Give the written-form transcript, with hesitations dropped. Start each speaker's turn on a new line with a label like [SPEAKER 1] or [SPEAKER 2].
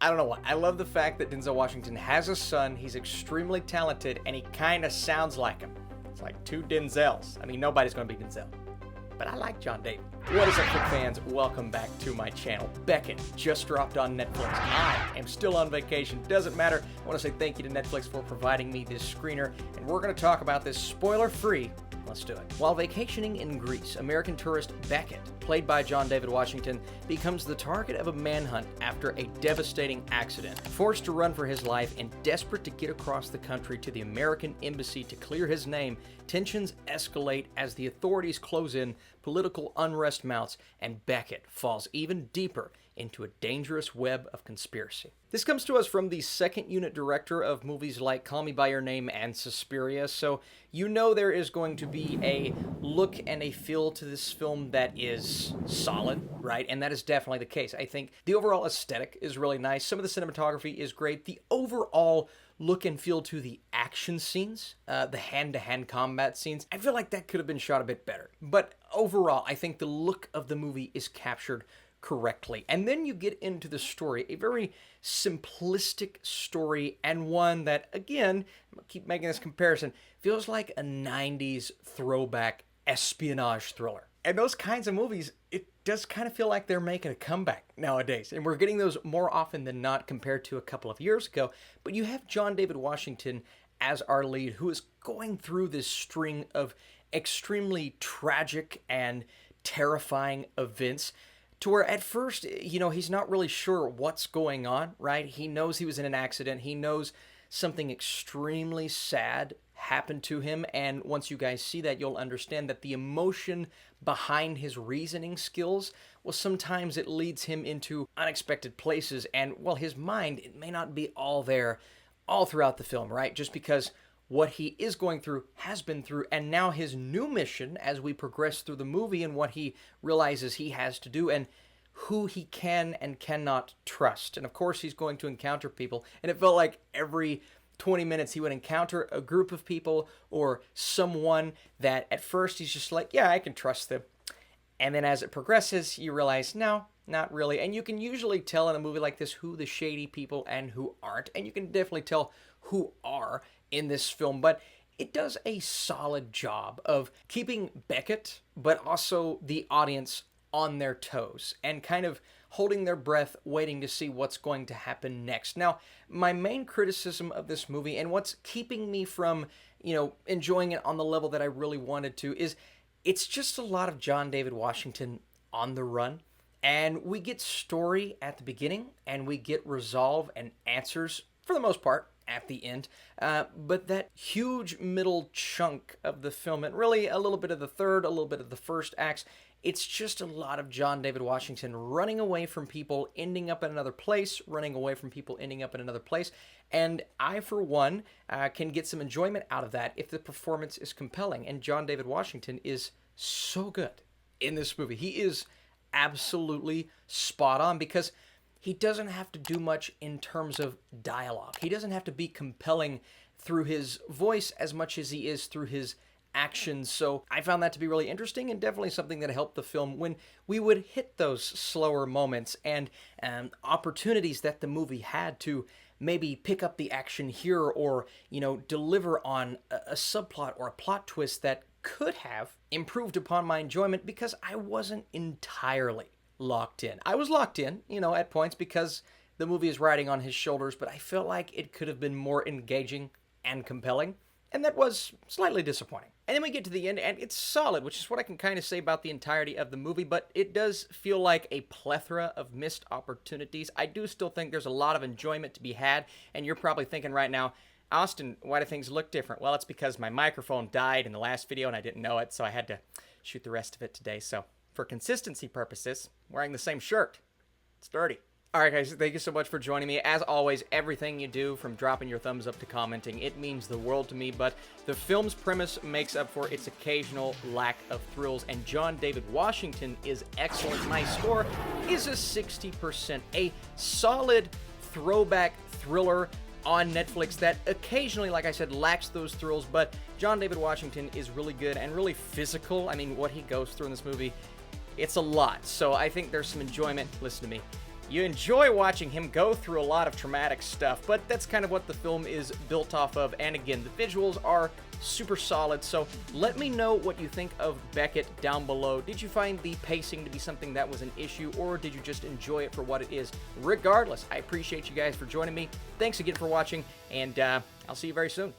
[SPEAKER 1] I don't know why. I love the fact that Denzel Washington has a son, he's extremely talented, and he kind of sounds like him. It's like two Denzels. I mean, nobody's going to be Denzel. But I like John David. What is up, Flick fans? Welcome back to my channel. Beckett just dropped on Netflix. I am still on vacation. Doesn't matter. I want to say thank you to Netflix for providing me this screener, and we're going to talk about this spoiler-free. Let's do it. While vacationing in Greece, American tourist Beckett, played by John David Washington, becomes the target of a manhunt after a devastating accident. Forced to run for his life and desperate to get across the country to the American embassy to clear his name, tensions escalate as the authorities close in, political unrest mounts, and Beckett falls even deeper into a dangerous web of conspiracy. This comes to us from the second unit director of movies like Call Me By Your Name and Suspiria, so you know there is going to be a look and a feel to this film that is solid, right? And that is definitely the case. I think the overall aesthetic is really nice. Some of the cinematography is great. The overall look and feel to the action scenes, the hand-to-hand combat scenes, I feel like that could have been shot a bit better. But overall, I think the look of the movie is captured correctly. And then you get into the story, a very simplistic story, and one that, again, I keep making this comparison, feels like a 90s throwback espionage thriller. And those kinds of movies, it does kind of feel like they're making a comeback nowadays. And we're getting those more often than not compared to a couple of years ago. But you have John David Washington as our lead, who is going through this string of extremely tragic and terrifying events, to where at first, he's not really sure what's going on, right? He knows he was in an accident. He knows something extremely sad happened to him. And once you guys see that, you'll understand that the emotion behind his reasoning skills, well, sometimes it leads him into unexpected places. And, well, his mind, it may not be all there all throughout the film, right? Just because what he is going through has been through, and now his new mission as we progress through the movie and what he realizes he has to do and who he can and cannot trust. And of course he's going to encounter people, and it felt like every 20 minutes he would encounter a group of people or someone that at first he's just like, yeah, I can trust them. And then as it progresses, you realize, no, not really. And you can usually tell in a movie like this who the shady people and who aren't, and you can definitely tell who are in this film, but it does a solid job of keeping Beckett, but also the audience on their toes and kind of holding their breath, waiting to see what's going to happen next. Now, my main criticism of this movie and what's keeping me from, enjoying it on the level that I really wanted to is it's just a lot of John David Washington on the run. And we get story at the beginning and we get resolve and answers for the most part at the end, but that huge middle chunk of the film, and really a little bit of the third, a little bit of the first acts, it's just a lot of John David Washington running away from people, ending up in another place, running away from people, ending up in another place, and I, for one, can get some enjoyment out of that if the performance is compelling, and John David Washington is so good in this movie. He is absolutely spot on because he doesn't have to do much in terms of dialogue. He doesn't have to be compelling through his voice as much as he is through his actions. So I found that to be really interesting and definitely something that helped the film when we would hit those slower moments and opportunities that the movie had to maybe pick up the action here or, deliver on a subplot or a plot twist that could have improved upon my enjoyment because I wasn't entirely locked in. I was locked in, at points because the movie is riding on his shoulders, but I felt like it could have been more engaging and compelling, and that was slightly disappointing. And then we get to the end, and it's solid, which is what I can kind of say about the entirety of the movie, but it does feel like a plethora of missed opportunities. I do still think there's a lot of enjoyment to be had, and you're probably thinking right now, Austin, why do things look different? Well, it's because my microphone died in the last video, and I didn't know it, so I had to shoot the rest of it today, so for consistency purposes, wearing the same shirt. It's dirty. All right, guys, thank you so much for joining me. As always, everything you do, from dropping your thumbs up to commenting, it means the world to me, but the film's premise makes up for its occasional lack of thrills, and John David Washington is excellent. My score is a 60%, a solid throwback thriller on Netflix that occasionally, like I said, lacks those thrills, but John David Washington is really good and really physical. I mean, what he goes through in this movie, it's a lot, so I think there's some enjoyment. Listen to me. You enjoy watching him go through a lot of traumatic stuff, but that's kind of what the film is built off of. And again, the visuals are super solid. So let me know what you think of Beckett down below. Did you find the pacing to be something that was an issue, or did you just enjoy it for what it is? Regardless, I appreciate you guys for joining me. Thanks again for watching, and I'll see you very soon.